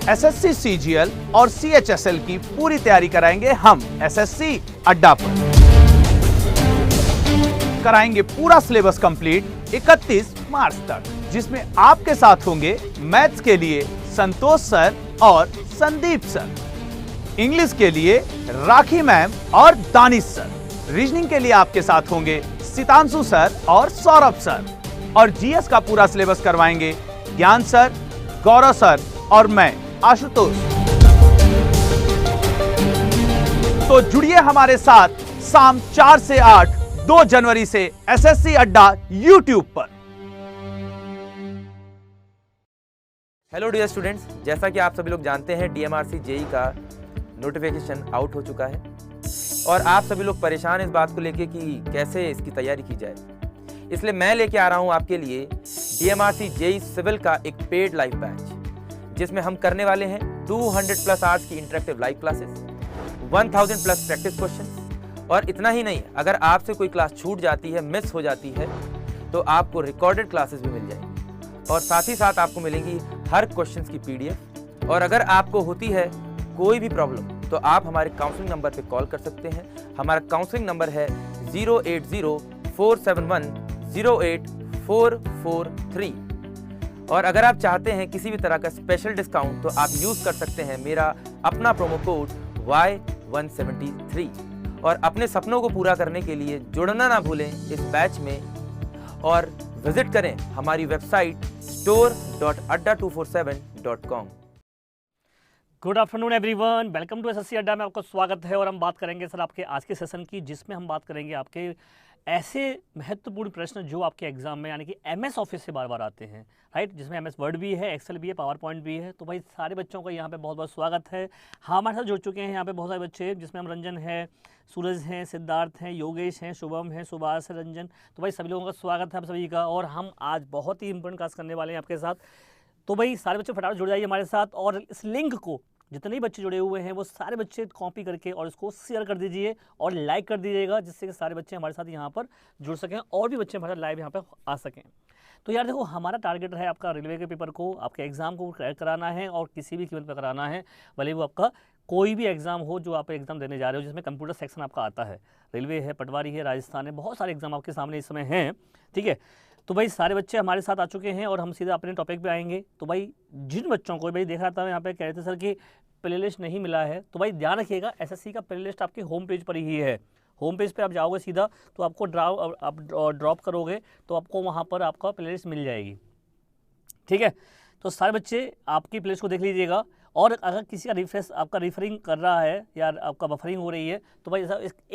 SSC CGL और CHSL की पूरी तैयारी कराएंगे हम एसएससी अड्डा पर। कराएंगे पूरा सिलेबस कंप्लीट 31 मार्च तक, जिसमें आपके साथ होंगे मैथ्स के लिए संतोष सर और संदीप सर, इंग्लिश के लिए राखी मैम और दानिश सर, रीजनिंग के लिए आपके साथ होंगे सितांशु सर और सौरभ सर, और जीएस का पूरा सिलेबस करवाएंगे ज्ञान सर, गौरव सर और मैं आशुतोष। तो जुड़िए हमारे साथ शाम 4 से 8 2 जनवरी से एसएससी अड्डा यूट्यूब पर। हेलो डियर स्टूडेंट्स, जैसा कि आप सभी लोग जानते हैं डीएमआरसी जेई का नोटिफिकेशन आउट हो चुका है और आप सभी लोग परेशान इस बात को लेके कि कैसे इसकी तैयारी की जाए। इसलिए मैं लेके आ रहा हूं आपके लिए डीएमआरसी जेई सिविल का एक पेड लाइव बैच, जिसमें हम करने वाले हैं 200 प्लस आवर्स की interactive live classes, 1000 plus practice question. और इतना ही नहीं, अगर आपसे कोई क्लास छूट जाती है, मिस हो जाती है, तो आपको रिकॉर्डेड क्लासेस भी मिल जाएंगी और साथ ही साथ आपको मिलेंगी हर क्वेश्चन की पीडीएफ। और अगर आपको होती है कोई भी प्रॉब्लम तो आप हमारे काउंसलिंग नंबर पे कॉल कर सकते हैं। हमारा काउंसलिंग नंबर है 08047108443। और अगर आप चाहते हैं किसी भी तरह का स्पेशल डिस्काउंट तो आप यूज कर सकते हैं मेरा अपना प्रोमो कोड Y173। और अपने सपनों को पूरा करने के लिए जुड़ना ना भूलें इस बैच में और विजिट करें हमारी website store.adda247.com। Good afternoon everyone, welcome to SSC Adda में आपका स्वागत है। और हम बात करेंगे सर आपके आज के सेशन की, जिसमें हम बात करेंगे आपके ऐसे महत्वपूर्ण प्रश्न जो आपके एग्जाम में यानी कि एमएस ऑफिस से बार बार आते हैं, राइट, जिसमें एमएस वर्ड भी है, एक्सेल भी है, पावर पॉइंट भी है। तो भाई सारे बच्चों का यहाँ पे बहुत बहुत स्वागत है। हमारे साथ जुड़ चुके हैं यहाँ पे बहुत सारे बच्चे, जिसमें हम रंजन है, सूरज हैं, सिद्धार्थ हैं, योगेश हैं, शुभम हैं, सुभाष है, रंजन। तो भाई सभी लोगों का स्वागत है आप सभी का। और हम आज बहुत ही इंपॉर्टेंट क्लास करने वाले हैं आपके साथ। तो भाई सारे बच्चे फटाफट जुड़ जाइए हमारे साथ और इस लिंक को जितने भी बच्चे जुड़े हुए हैं वो सारे बच्चे कॉपी करके और इसको शेयर कर दीजिए और लाइक कर दीजिएगा, जिससे कि सारे बच्चे हमारे साथ यहाँ पर जुड़ सकें और भी बच्चे हमारे साथ लाइव यहाँ पर आ सकें। तो यार देखो, हमारा टारगेट है आपका रेलवे के पेपर को, आपके एग्जाम को क्रैक कराना है और किसी भी कीमत पर कराना है, भले वो आपका कोई भी एग्जाम हो जो आप एग्जाम देने जा रहे हो, जिसमें कंप्यूटर सेक्शन आपका आता है। रेलवे है, पटवारी है, राजस्थान है, बहुत सारे एग्जाम आपके सामने इस समय हैं, ठीक है। तो भाई सारे बच्चे हमारे साथ आ चुके हैं और हम सीधा अपने टॉपिक पे आएंगे। तो भाई जिन बच्चों को भाई देख रहा था यहाँ पे कह रहे थे सर कि प्लेलिस्ट नहीं मिला है, तो भाई ध्यान रखिएगा, एसएससी का प्लेलिस्ट आपके होम पेज पर ही है। होम पेज पे आप जाओगे सीधा तो आपको ड्रॉप करोगे तो आपको वहाँ पर आपका प्लेलिस्ट मिल जाएगी, ठीक है। तो सारे बच्चे आपकी प्लेलिस्ट को देख लीजिएगा। और अगर किसी का रिफ्रेश आपका रिफरिंग कर रहा है या आपका बफरिंग हो रही है तो भाई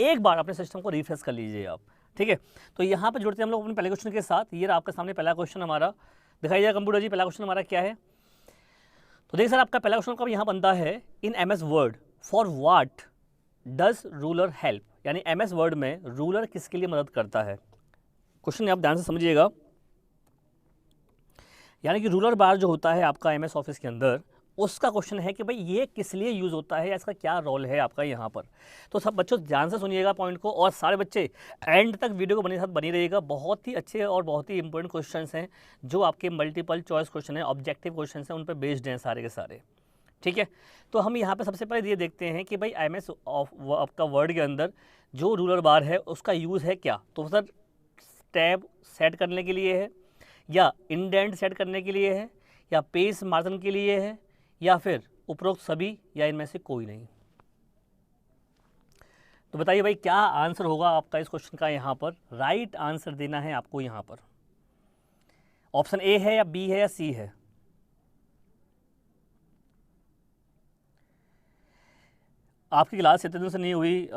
एक बार अपने सिस्टम को रिफ्रेश कर लीजिए आप, ठीक है। तो यहाँ पर जुड़ते हैं हम लोग अपने पहले क्वेश्चन के साथ। ये आपके सामने पहला क्वेश्चन हमारा दिखाई दिया कंप्यूटर जी। पहला क्वेश्चन हमारा क्या है, तो देखिए सर आपका पहला क्वेश्चन का यहाँ बनता है, इन MS word for what does ruler help, यानी एमएस वर्ड में रूलर किसके लिए मदद करता है। क्वेश्चन आप ध्यान से समझिएगा, यानी कि रूलर बार जो होता है आपका एमएस ऑफिस के अंदर, उसका क्वेश्चन है कि भाई ये किस लिए यूज़ होता है या इसका क्या रोल है आपका यहाँ पर। तो सब बच्चों ध्यान से सुनिएगा पॉइंट को और सारे बच्चे एंड तक वीडियो को बनी रहिएगा। बहुत ही अच्छे और बहुत ही इंपॉर्टेंट क्वेश्चंस हैं जो आपके मल्टीपल चॉइस क्वेश्चन हैं, ऑब्जेक्टिव क्वेश्चन हैं, उन पर बेस्ड हैं सारे के सारे, ठीक है। तो हम यहाँ पर सबसे पहले ये देखते हैं कि भाई एमएस आपका वर्ड के अंदर जो रूलर बार है उसका यूज़ है क्या। तो सर टैब सेट करने के लिए है, या इंडेंट सेट करने के लिए है, या पेज मार्जिन के लिए है, या फिर उपरोक्त सभी, या इनमें से कोई नहीं। तो बताइए भाई क्या आंसर होगा आपका इस क्वेश्चन का। यहाँ पर राइट आंसर देना है आपको। यहाँ पर ऑप्शन ए है या बी है या सी है। आपकी क्लास इतने दिन से नहीं हुई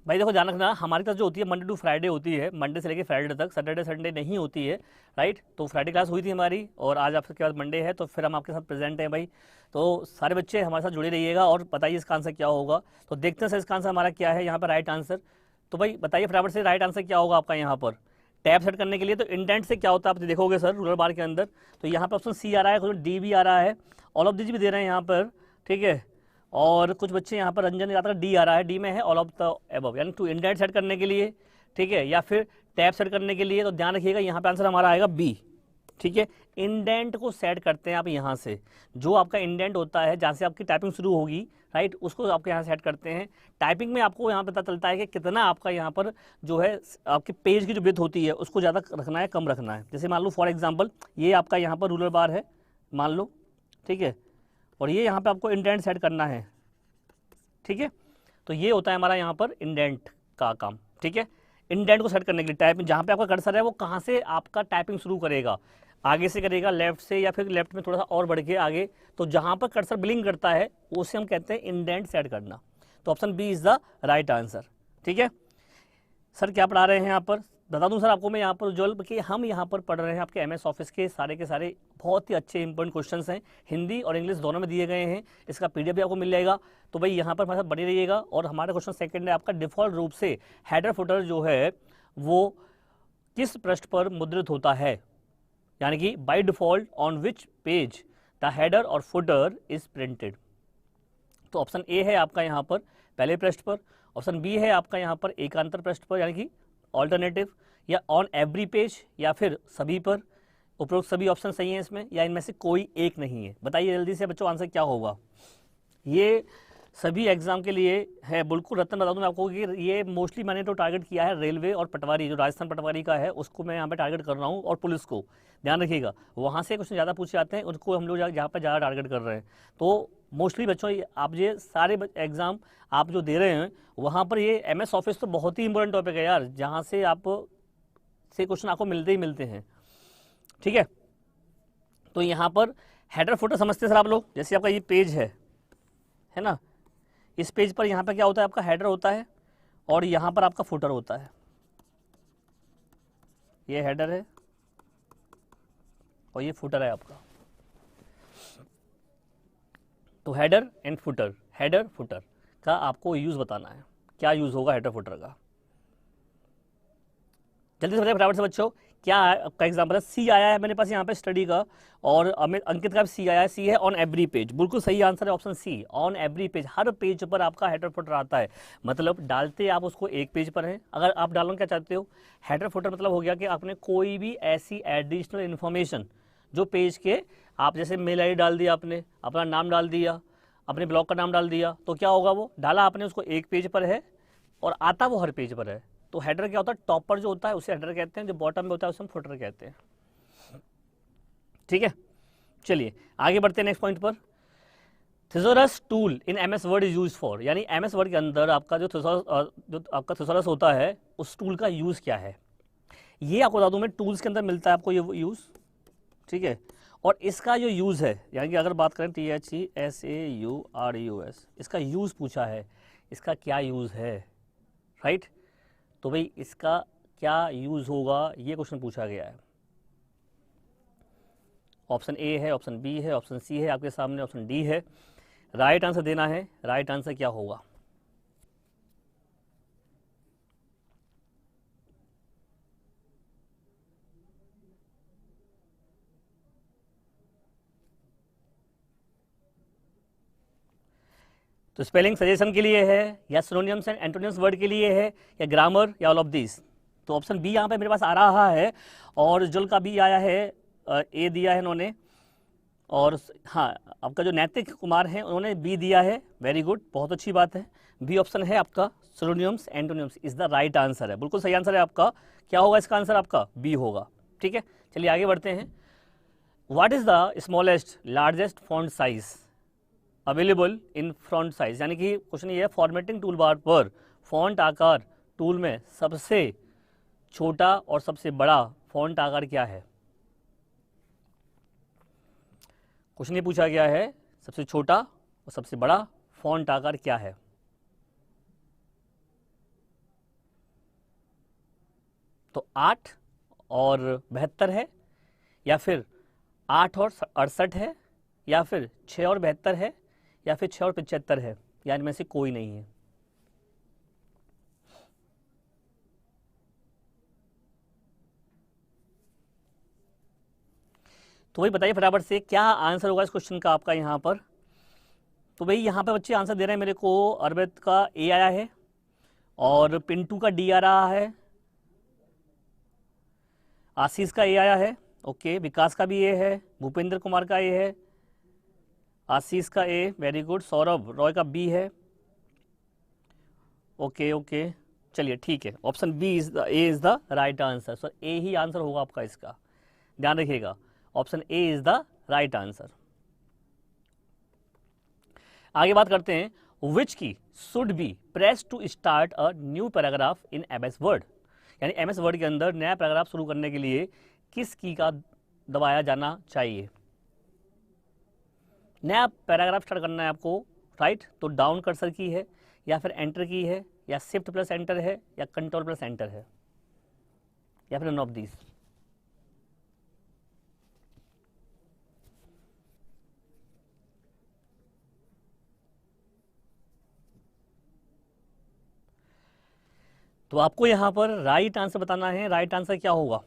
भाई, देखो ध्यान रखना, हमारी क्लास जो होती है मंडे टू फ्राइडे होती है, मंडे से लेकर फ्राइडे तक, सैटरडे संडे नहीं होती है, राइट। तो फ्राइडे क्लास हुई थी हमारी और आज आपके बाद मंडे है, तो फिर हम आपके साथ प्रेजेंट हैं भाई। तो सारे बच्चे हमारे साथ जुड़े रहिएगा और बताइए इसका आंसर क्या होगा। तो देखते हैं सर इसका आंसर हमारा क्या है यहाँ पर राइट आंसर। तो भाई बताइए फटाफट से राइट आंसर क्या होगा आपका यहाँ पर। टैब सेट करने के लिए तो इंडेंट से क्या होता है आप देखोगे सर रूलर बार के अंदर। तो यहाँ पर ऑप्शन सी आ रहा है, कुछ डी भी आ रहा है, ऑल ऑफ दिस भी दे रहे हैं यहाँ पर, ठीक है। और कुछ बच्चे यहाँ पर रंजन यात्रा डी आ रहा है, डी में है ऑल ऑफ द एबव, यानी टू इंडेंट सेट करने के लिए, ठीक है, या फिर टैब सेट करने के लिए। तो ध्यान रखिएगा यहाँ पे आंसर हमारा आएगा बी, ठीक है। इंडेंट को सेट करते हैं आप यहाँ से, जो आपका इंडेंट होता है जहाँ से आपकी टाइपिंग शुरू होगी, राइट, उसको आपके यहाँ सेट करते हैं। टाइपिंग में आपको यहाँ पता चलता है कि कितना आपका यहाँ पर जो है आपके पेज की जो विड्थ होती है उसको ज़्यादा रखना है कम रखना है। जैसे मान लो फॉर एग्जांपल ये आपका यहाँ पर रूलर बार है मान लो, ठीक है, और ये यहाँ पे आपको इंडेंट सेट करना है, ठीक है। तो ये होता है हमारा यहाँ पर इंडेंट का काम, ठीक है। इंडेंट को सेट करने के लिए टाइपिंग जहाँ पे आपका कर्सर है वो कहाँ से आपका टाइपिंग शुरू करेगा, आगे से करेगा लेफ्ट से या फिर लेफ्ट में थोड़ा सा और बढ़ के आगे, तो जहाँ पर कर्सर ब्लिंक करता है उसे हम कहते हैं इंडेंट सेट करना। तो option B is the right answer, ठीक है। सर क्या पढ़ा रहे हैं यहाँ पर बता दूं सर आपको मैं यहाँ पर जो कि हम यहाँ पर पढ़ रहे हैं आपके एमएस ऑफिस के सारे बहुत ही अच्छे इंपॉर्टेंट क्वेश्चंस हैं, हिंदी और इंग्लिश दोनों में दिए गए हैं। इसका पीडीएफ भी आपको मिल जाएगा, तो भाई यहाँ पर हमारे साथ बने रहिएगा। और हमारा क्वेश्चन सेकंड है आपका, डिफ़ॉल्ट रूप से हेडर फुटर जो है वो किस पृष्ठ पर मुद्रित होता है, यानी कि by default on which page the header और फुटर इज प्रिंटेड। तो ऑप्शन ए है आपका यहाँ पर पहले पृष्ठ पर, ऑप्शन बी है आपका यहाँ पर एकांतर पृष्ठ पर यानी कि ऑल्टरनेटिव, या ऑन एवरी पेज, या फिर सभी पर। उपरोक्त सभी ऑप्शन सही हैं इसमें, या इनमें से कोई एक नहीं है। बताइए जल्दी से बच्चों आंसर क्या होगा। ये सभी एग्जाम के लिए है बिल्कुल। रत्न बता दूं मैं आपको कि ये मोस्टली मैंने तो टारगेट किया है रेलवे और पटवारी, जो राजस्थान पटवारी का है उसको मैं यहाँ पे टारगेट कर रहा हूँ, और पुलिस को ध्यान रखिएगा वहाँ से क्वेश्चन ज़्यादा पूछे जाते हैं, उनको हम लोग जहाँ पर ज़्यादा टारगेट कर रहे हैं। तो मोस्टली बच्चों आप ये सारे एग्जाम आप जो दे रहे हैं वहाँ पर ये एमएस ऑफिस तो बहुत ही इंपॉर्टेंट टॉपिक है यार, जहाँ से आप से क्वेश्चन आपको मिलते ही मिलते हैं, ठीक है। तो यहाँ पर हेडर फुटर समझते हैं सर आप लोग। जैसे आपका ये पेज है ना, इस पेज पर यहाँ पर क्या होता है आपका हेडर होता है और यहाँ पर आपका फुटर होता है। ये हेडर है और ये फुटर है आपका। तो header and footer, header footer का आपको यूज बताना है, क्या यूज होगा हेडर फुटर का। जल्दी से बताइए फटाफट से बच्चों, क्या आपका एग्जाम्पल है। सी आया है मेरे पास यहाँ पे स्टडी का, और अंकित का भी सी आया है। सी है ऑन एवरी पेज, बिल्कुल सही आंसर है option C, on every page. हर पेज पर आपका हेडर फुटर आता है, मतलब डालते आप उसको एक पेज पर हैं। अगर आप डालना क्या चाहते हो, हेडर फुटर मतलब हो गया कि आपने कोई भी ऐसी एडिशनल इन्फॉर्मेशन जो पेज के, आप जैसे मेल आई डाल दिया, आपने अपना नाम डाल दिया, अपने ब्लॉग का नाम डाल दिया, तो क्या होगा, वो डाला आपने उसको एक पेज पर है और आता वो हर पेज पर है। तो हेडर क्या होता है, टॉप पर जो होता है उसे हेडर कहते हैं, जो बॉटम में होता है उसे हम फुटर कहते हैं, ठीक है। चलिए आगे बढ़ते हैं नेक्स्ट पॉइंट पर। Thesaurus tool in MS word is use for, यानी एमएस वर्ड के अंदर आपका जो आपका थिसोरस होता है उस टूल का यूज क्या है। ये आपको बता दूं मैं, टूल्स के अंदर मिलता है आपको ये यूज, ठीक है। और इसका जो यूज है, यानी कि अगर बात करें THESAURUS, इसका यूज पूछा है, इसका क्या यूज है, राइट। तो भाई इसका क्या यूज होगा ये क्वेश्चन पूछा गया है। ऑप्शन ए है, ऑप्शन बी है, ऑप्शन सी है आपके सामने, ऑप्शन डी है। राइट आंसर देना है, राइट आंसर क्या होगा। तो स्पेलिंग सजेशन के लिए है, या सिनोनिम्स एंड एंटोनिम्स वर्ड के लिए है, या ग्रामर, या ऑल ऑफ दिस। तो ऑप्शन बी यहाँ पे मेरे पास आ रहा है, और जुल का बी आया है, ए दिया है इन्होंने, और हाँ आपका जो नैतिक कुमार है उन्होंने बी दिया है। वेरी गुड, बहुत अच्छी बात है। बी ऑप्शन है आपका, synonyms antonyms is the right answer है, बिल्कुल सही आंसर है आपका। क्या होगा इसका आंसर आपका, बी होगा, ठीक है। चलिए आगे बढ़ते हैं। What is the smallest largest font size available in front size, यानी कि क्वेश्चन ये है, फॉर्मेटिंग टूल बार पर फॉन्ट आकार टूल में सबसे छोटा और सबसे बड़ा फॉन्ट आकार क्या है। क्वेश्चन ये पूछा गया है, सबसे छोटा और सबसे बड़ा फॉन्ट आकार क्या है। तो 8 और 72 है, या फिर 8 और 68 है, या फिर 6 और 72 है, या फिर 6 और 75 है, या इनमें से कोई नहीं है। तो भाई बताइए फटाफट से क्या आंसर होगा इस क्वेश्चन का आपका यहाँ पर। तो भाई यहाँ पे बच्चे आंसर दे रहे हैं मेरे को, अरविंद का ए आया है, और पिंटू का डी आ रहा है, आशीष का ए आया है, ओके, विकास का भी ए है, भूपेंद्र कुमार का ए है, आशीष का A, very good, Saurabh Roy का बी है। ओके ओके, चलिए ठीक है, option B is the A is the right answer. Sir A ही आंसर होगा आपका इसका, ध्यान रखिएगा, option A is the right answer. आगे बात करते हैं, which key should be press to start a new paragraph in MS Word, यानी एमएस वर्ड के अंदर नया पैराग्राफ शुरू करने के लिए किस की का दबाया जाना चाहिए। नया पैराग्राफ स्टार्ट करना है आपको, राइट, तो डाउन कर्सर की है, या फिर एंटर की है, या शिफ्ट प्लस एंटर है, या कंट्रोल प्लस एंटर है, या फिर नन ऑफ दीज। तो आपको यहां पर राइट आंसर बताना है, राइट आंसर क्या होगा।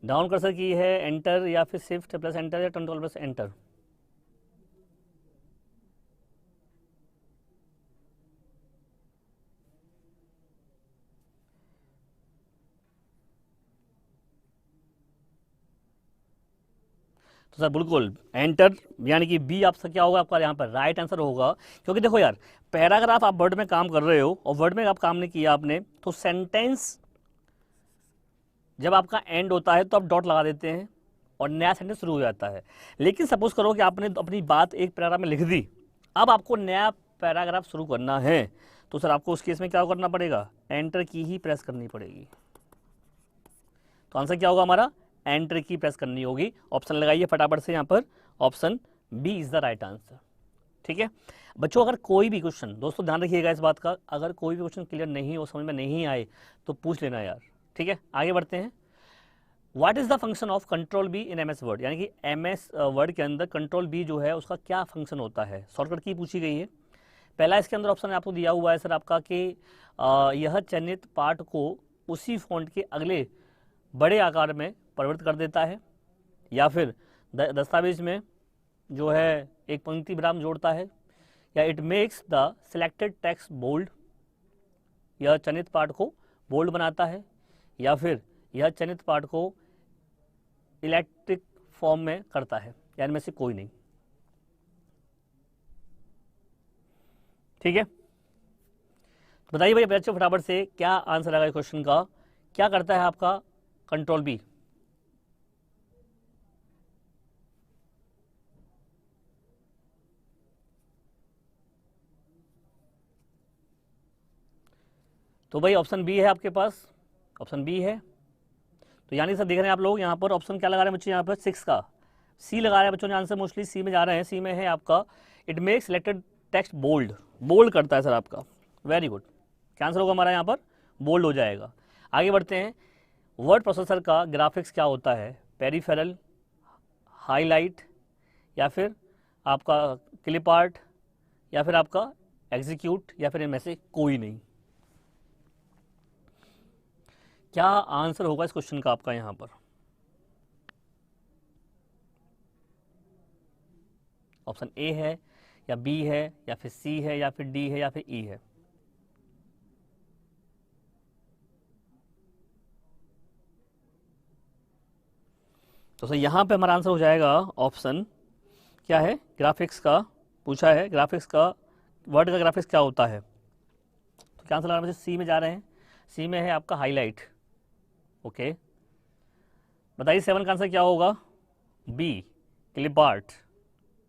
डाउन कर्सर की है, एंटर, या फिर शिफ्ट प्लस एंटर, या कंट्रोल प्लस एंटर। तो सर बिल्कुल एंटर, यानी कि बी आपका क्या होगा, आपका यहाँ पर राइट आंसर होगा। क्योंकि देखो यार, पैराग्राफ आप वर्ड में काम कर रहे हो और वर्ड में आप काम नहीं किया आपने, तो सेंटेंस जब आपका एंड होता है तो आप डॉट लगा देते हैं और नया सेंटेंस शुरू हो जाता है। लेकिन सपोज करो कि आपने अपनी बात एक पैराग्राफ में लिख दी, अब आपको नया पैराग्राफ शुरू करना है, तो सर आपको उस केस में क्या करना पड़ेगा, एंटर की ही प्रेस करनी पड़ेगी। तो आंसर क्या होगा हमारा, एंटर की प्रेस करनी होगी। ऑप्शन लगाइए फटाफट से यहाँ पर, option B is the right answer. ठीक है बच्चों, अगर कोई भी क्वेश्चन, दोस्तों ध्यान रखिएगा इस बात का, अगर कोई भी क्वेश्चन क्लियर नहीं हो, समझ में नहीं आए, तो पूछ लेना यार। ठीक है, आगे बढ़ते हैं। What is the function of control be in MS Word, यानी कि एमएस वर्ड के अंदर कंट्रोल बी जो है उसका क्या फंक्शन होता है, शॉर्टकट की पूछी गई है। पहला इसके अंदर ऑप्शन आपको दिया हुआ है सर आपका कि यह चयनित पार्ट को उसी फॉन्ट के अगले बड़े आकार में परिवर्तित कर देता है, या फिर दस्तावेज में जो है एक पंक्ति विराम जोड़ता है, या it makes the selected text bold, यह चयनित पार्ट को बोल्ड बनाता है, या फिर यह चयनित पार्ट को इलेक्ट्रिक फॉर्म में करता है, यानी में से कोई नहीं। ठीक है, बताइए भाई बच्चों फटाफट से क्या आंसर आएगा इस क्वेश्चन का, क्या करता है आपका कंट्रोल बी। तो भाई ऑप्शन बी है आपके पास, ऑप्शन बी है। तो यानी सर देख रहे हैं आप लोग यहाँ पर ऑप्शन क्या लगा रहे हैं बच्चे, यहाँ पर 6 का सी लगा रहे हैं बच्चों ने, आंसर मोस्टली सी में जा रहे हैं। सी में है आपका it makes selected text bold, bold करता है सर आपका, वेरी गुड। क्या आंसर होगा हमारा यहाँ पर, बोल्ड हो जाएगा। आगे बढ़ते हैं, वर्ड प्रोसेसर का ग्राफिक्स क्या होता है, पेरिफेरल, हाईलाइट, या फिर आपका क्लिप आर्ट, या फिर आपका एग्जीक्यूट, या फिर इनमें से कोई नहीं। क्या आंसर होगा इस क्वेश्चन का आपका यहाँ पर, ऑप्शन ए है, या बी है, या फिर सी है, या फिर डी है, या फिर ई है। तो सर यहाँ पे हमारा आंसर हो जाएगा ऑप्शन क्या है, ग्राफिक्स का पूछा है, ग्राफिक्स का वर्ड का ग्राफिक्स क्या होता है। तो क्या आंसर लगा रहे हैं, सी में जा रहे हैं। सी में है आपका हाईलाइट। ओके बताइए 7 का आंसर क्या होगा, बी क्लिप आर्ट,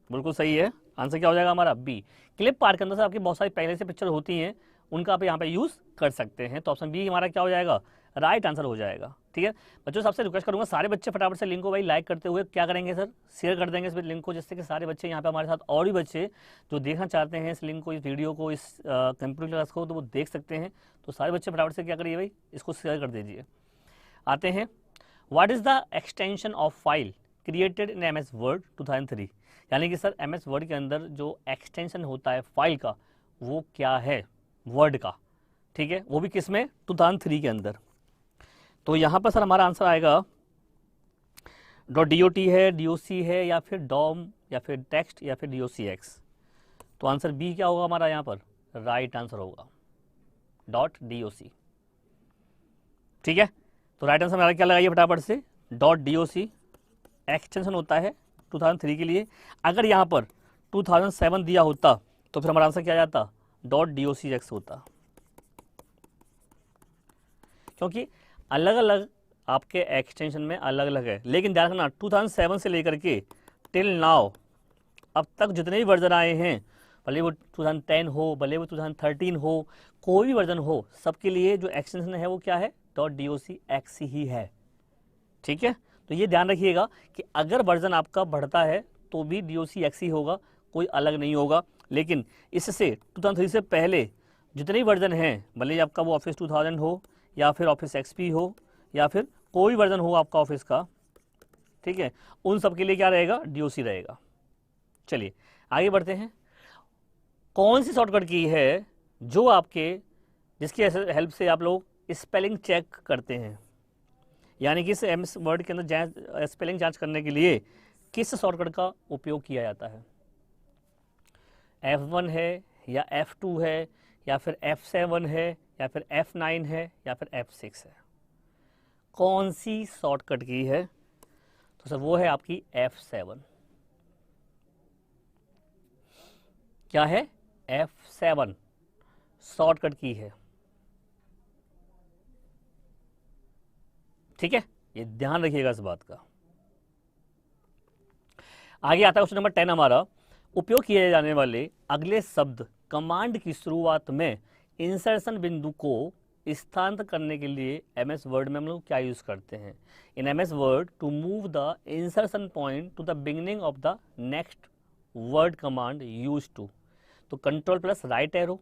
बिल्कुल सही है। आंसर क्या हो जाएगा हमारा बी। क्लिप आर्ट के अंदर से आपकी बहुत सारी पहले से पिक्चर होती हैं, उनका आप यहाँ पे यूज़ कर सकते हैं। तो ऑप्शन बी हमारा क्या हो जाएगा, राइट आंसर हो जाएगा। ठीक है बच्चों, सबसे रिक्वेस्ट करूंगा सारे बच्चे फटाफट से लिंक को भाई लाइक करते हुए क्या करेंगे सर, शेयर कर देंगे इस लिंक को, जिससे कि सारे बच्चे यहाँ पे हमारे साथ और भी बच्चे जो देखना चाहते हैं इस लिंक को, इस वीडियो को, इस कंप्यूटर क्लास को, तो वो देख सकते हैं। तो सारे बच्चे फटाफट से क्या करिए भाई, इसको शेयर कर दीजिए। आते हैं, what is the extension of file created in M S Word 2003, यानी कि सर एम एस वर्ड के अंदर जो एक्सटेंशन होता है फाइल का वो क्या है वर्ड का। ठीक है, वो भी किस में, 2003 के अंदर। तो यहाँ पर सर हमारा आंसर आएगा .dot है, DOC है, या फिर DOM, या फिर टेक्स्ट, या फिर DOCX। तो आंसर बी क्या होगा हमारा यहाँ पर, राइट आंसर होगा .doc। ठीक है, तो राइट आंसर हमारा क्या लगाइए फटाफट से, .doc एक्सटेंशन होता है 2003 के लिए। अगर यहाँ पर 2007 दिया होता तो फिर हमारा आंसर क्या आ जाता, .docx होता, क्योंकि अलग अलग आपके एक्सटेंशन में अलग अलग है। लेकिन ध्यान रखना 2007 से लेकर के टिल नाउ अब तक जितने भी वर्जन आए हैं, भले वो 2010 हो, भले वो 2013 हो, कोई भी वर्जन हो, सबके लिए जो एक्सटेंशन है वो क्या है, .docx ही है। ठीक है, तो ये ध्यान रखिएगा कि अगर वर्जन आपका बढ़ता है तो भी docx ही होगा, कोई अलग नहीं होगा। लेकिन इससे 2003 से पहले जितने भी वर्जन हैं, भले ही आपका वो ऑफिस 2000 हो या फिर ऑफिस XP हो या फिर कोई वर्जन हो आपका ऑफिस का, ठीक है, उन सब के लिए क्या रहेगा, DOC रहेगा। चलिए आगे बढ़ते हैं। कौन सी शॉर्टकट की है जो आपके, जिसकी हेल्प से आप लोग स्पेलिंग चेक करते हैं, यानी कि इस MS वर्ड के अंदर स्पेलिंग जांच करने के लिए किस शॉर्टकट का उपयोग किया जाता है, F1 है या F2 है या फिर F7 है या फिर F9 है या फिर F6 है, कौन सी शॉर्टकट की है, तो सर वो है आपकी F7। क्या है, F7 शॉर्टकट की है। ठीक है, ये ध्यान रखिएगा इस बात का। आगे आता है क्वेश्चन नंबर 10 हमारा, उपयोग किए जाने वाले अगले शब्द कमांड की शुरुआत में इंसर्शन बिंदु को स्थानांतर करने के लिए MS वर्ड में हम लोग क्या यूज करते हैं। In MS Word to move the insertion point to the beginning of the next word command use to, तो कंट्रोल प्लस राइट एरो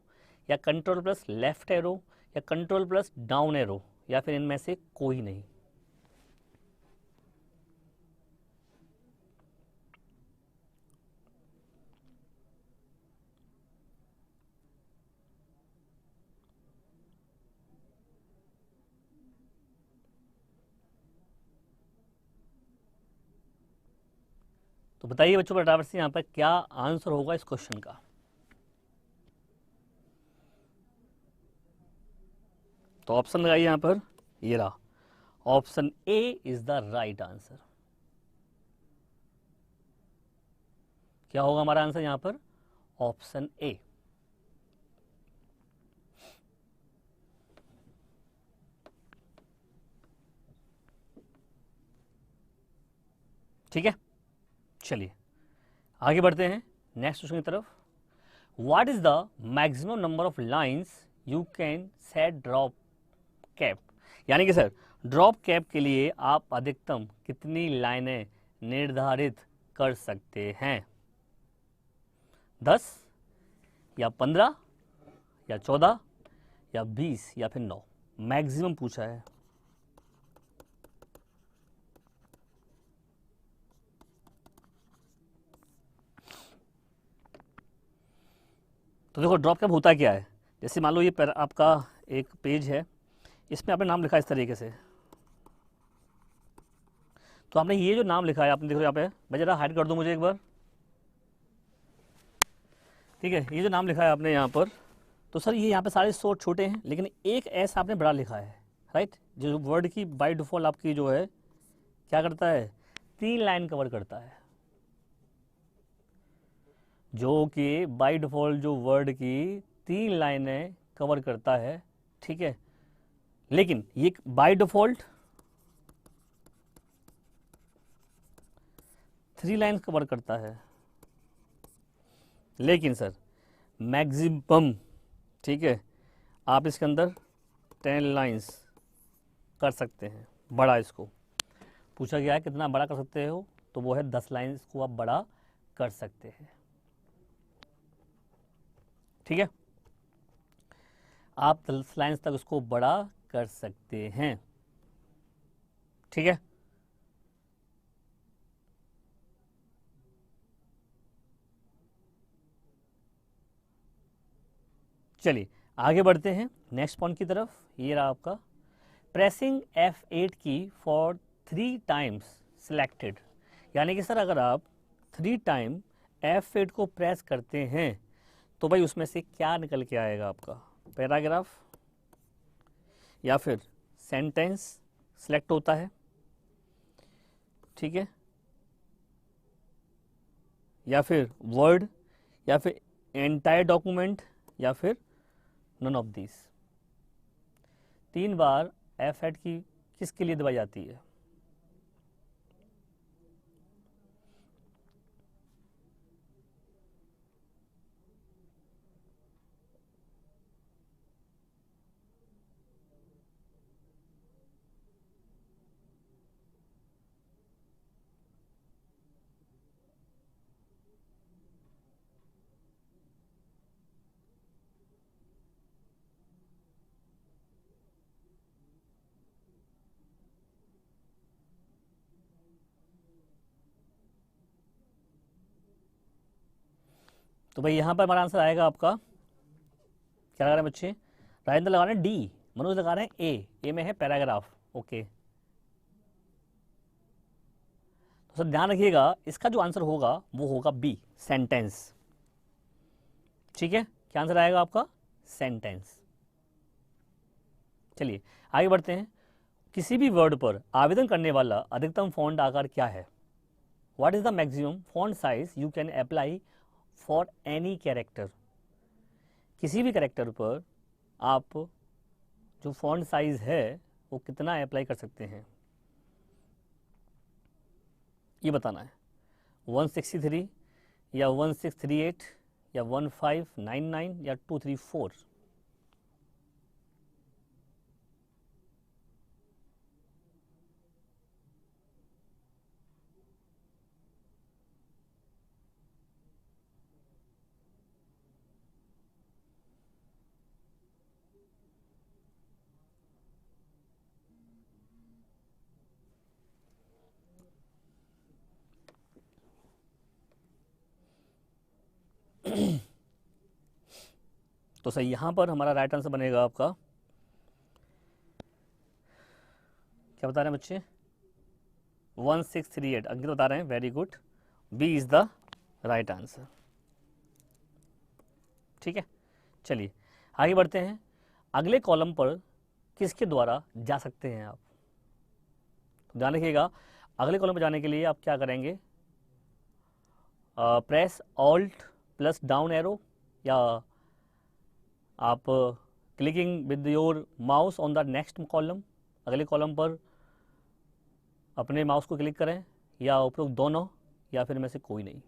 या कंट्रोल प्लस लेफ्ट एरो या कंट्रोल प्लस डाउन एरो या फिर इनमें से कोई नहीं। तो बताइए बच्चों फटाफट से यहाँ पर क्या आंसर होगा इस क्वेश्चन का। तो ऑप्शन लगाइए यहाँ पर, ये रहा, option A is the right answer. क्या होगा हमारा आंसर यहाँ पर, ऑप्शन ए। ठीक है, चलिए आगे बढ़ते हैं नेक्स्ट क्वेश्चन की तरफ। What is the maximum number of lines you can set drop cap, यानी कि सर ड्रॉप कैप के लिए आप अधिकतम कितनी लाइनें निर्धारित कर सकते हैं, 10 या 15 या 14 या 20 या फिर 9, मैक्सिमम पूछा है। तो देखो ड्रॉप कैप होता क्या है, जैसे मान लो ये आपका एक पेज है, इसमें आपने नाम लिखा इस तरीके से, तो आपने ये जो नाम लिखा है, आपने देखो यहाँ पे, मैं जरा हाइड कर दूं मुझे एक बार, ठीक है, ये जो नाम लिखा है आपने यहाँ पर, तो सर ये यहाँ पे सारे शॉर्ट छोटे हैं, लेकिन एक एस आपने बड़ा लिखा है, राइट, जो वर्ड की बाय डिफॉल्ट आपकी जो है क्या करता है, 3 लाइन कवर करता है, जो कि बाय डिफॉल्ट जो वर्ड की 3 लाइनें कवर करता है, ठीक है, लेकिन ये बाय डिफॉल्ट 3 लाइन कवर करता है, लेकिन सर मैक्सिमम, ठीक है, आप इसके अंदर 10 लाइंस कर सकते हैं बड़ा। इसको पूछा गया है कितना बड़ा कर सकते हो, तो वो है 10 लाइंस को आप बड़ा कर सकते हैं, ठीक है, आप 10 लाइंस तक उसको बड़ा कर सकते हैं, ठीक है। चलिए आगे बढ़ते हैं नेक्स्ट पॉइंट की तरफ। ये रहा आपका, प्रेसिंग F8 की फॉर 3 टाइम्स सिलेक्टेड, यानी कि सर अगर आप 3 टाइम F8 को प्रेस करते हैं तो भाई उसमें से क्या निकल के आएगा आपका, पैराग्राफ या फिर सेंटेंस सेलेक्ट होता है, ठीक है, या फिर वर्ड, या फिर एंटायर डॉक्यूमेंट, या फिर none of this. 3 bar F8 की किसके लिए दबाई जाती है? तो भाई यहाँ पर हमारा आंसर आएगा आपका, क्या लगा रहे हैं बच्चे? राजेंद्र लगा रहे हैं डी, मनोज लगा रहे हैं ए में है पैराग्राफ। ओके, तो सर ध्यान रखिएगा, इसका जो आंसर होगा वो होगा बी, सेंटेंस। ठीक है, क्या आंसर आएगा आपका? सेंटेंस। चलिए आगे बढ़ते हैं। किसी भी वर्ड पर आवेदन करने वाला अधिकतम फॉन्ट आकार क्या है? What is the maximum font size you can apply for any character? किसी भी कैरेक्टर पर आप जो फॉन्ट साइज है वो कितना अप्लाई कर सकते हैं, ये बताना है। 163 या 1638 या 1599 या 234? तो सही यहाँ पर हमारा राइट आंसर बनेगा आपका, क्या बता रहे हैं बच्चे? 1638। अंकित बता रहे हैं, very good, B is the right answer. ठीक है, चलिए आगे बढ़ते हैं। अगले कॉलम पर किसके द्वारा जा सकते हैं आप? ध्यान रखिएगा, अगले कॉलम पर जाने के लिए आप क्या करेंगे? Press alt plus down arrow, या आप clicking with your mouse on the next column, अगले कॉलम पर अपने माउस को क्लिक करें, या उपरोक्त दोनों, या फिर में से कोई नहीं।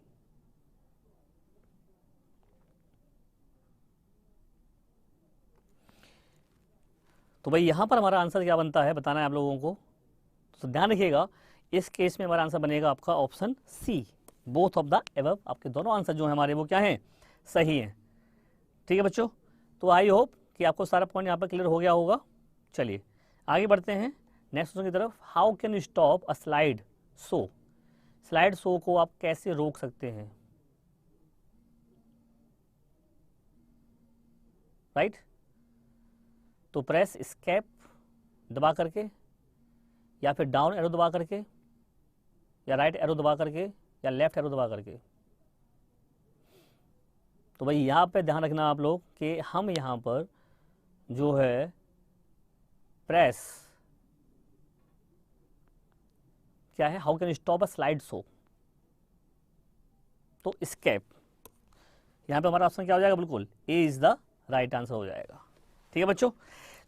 तो भाई यहाँ पर हमारा आंसर क्या बनता है बताना है आप लोगों को। तो ध्यान रखिएगा, इस केस में हमारा आंसर बनेगा आपका option C, both of the above. आपके दोनों आंसर जो है हमारे वो क्या हैं? सही हैं। ठीक है बच्चों, तो आई होप कि आपको सारा पॉइंट यहाँ पर क्लियर हो गया होगा। चलिए आगे बढ़ते हैं नेक्स्ट क्वेश्चन की तरफ। How can you stop a slide show? Slide show को आप कैसे रोक सकते हैं? राइट, तो प्रेस एस्केप दबा करके, या फिर डाउन एरो दबा करके, या राइट एरो दबा करके, या लेफ्ट एरो दबा करके। तो भाई यहाँ पे ध्यान रखना आप लोग कि हम यहाँ पर जो है प्रेस क्या है, how can stop a slide show, तो एस्केप। यहाँ पे हमारा ऑप्शन क्या हो जाएगा? बिल्कुल ए इज द राइट आंसर हो जाएगा। ठीक है बच्चों,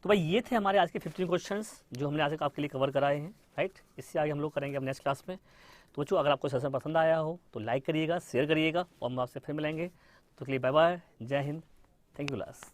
तो भाई ये थे हमारे आज के 15 क्वेश्चंस जो हमने आज आपके लिए कवर कराए हैं। राइट, इससे आगे हम लोग करेंगे अब नेक्स्ट क्लास में। तो बच्चों अगर आपको सेशन पसंद आया हो तो लाइक करिएगा, शेयर करिएगा, और हम आपसे फिर मिलेंगे। तो के लिए बाय बाय, जय Hind, thank you class.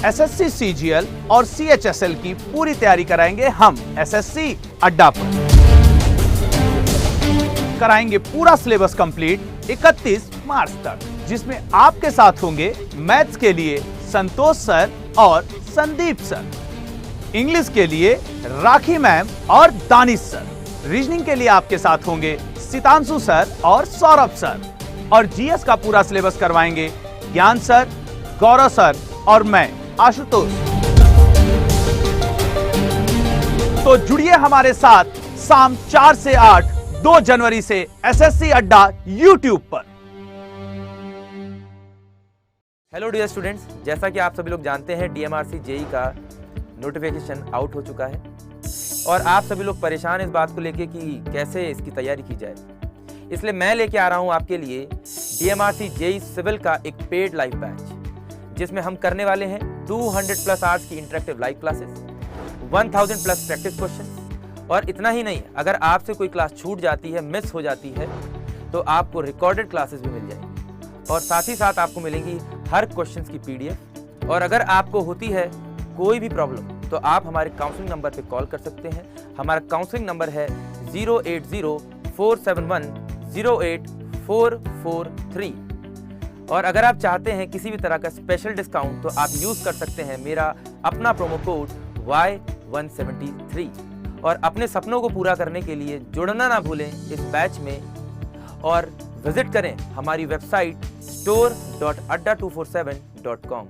SSC CGL और सीएचएसएल की पूरी तैयारी कराएंगे हम एसएससी अड्डा पर। कराएंगे पूरा सिलेबस कंप्लीट 31 मार्च तक, जिसमें आपके साथ होंगे मैथ्स के लिए संतोष सर और संदीप सर, इंग्लिश के लिए राखी मैम और दानिश सर, रीजनिंग के लिए आपके साथ होंगे सितांशु सर और सौरभ सर, और जीएस का पूरा सिलेबस करवाएंगे ज्ञान सर, गौरव सर और मैं आशुतोष। तो जुड़िए हमारे साथ शाम 4 से 8 2 जनवरी से एसएससी अड्डा यूट्यूब पर। हेलो डियर स्टूडेंट्स, जैसा कि आप सभी लोग जानते हैं डीएमआरसी जेई का नोटिफिकेशन आउट हो चुका है और आप सभी लोग परेशान इस बात को लेके कि कैसे इसकी तैयारी की जाए। इसलिए मैं लेके आ रहा हूं आपके लिए डीएमआरसी जेई सिविल का एक पेड लाइव बैच, जिसमें हम करने वाले हैं 200 प्लस आवर्स की interactive live classes, 1000 plus practice question. और इतना ही नहीं, अगर आपसे कोई क्लास छूट जाती है, मिस हो जाती है, तो आपको रिकॉर्डेड क्लासेस भी मिल जाएंगी और साथ ही साथ आपको मिलेंगी हर क्वेश्चंस की पीडीएफ। और अगर आपको होती है कोई भी प्रॉब्लम तो आप हमारे काउंसलिंग नंबर पे कॉल कर सकते हैं। हमारा काउंसलिंग नंबर है 08047108443। और अगर आप चाहते हैं किसी भी तरह का स्पेशल डिस्काउंट तो आप यूज कर सकते हैं मेरा अपना प्रोमो कोड Y173। और अपने सपनों को पूरा करने के लिए जुड़ना ना भूलें इस बैच में और विजिट करें हमारी वेबसाइट store.adda247.com।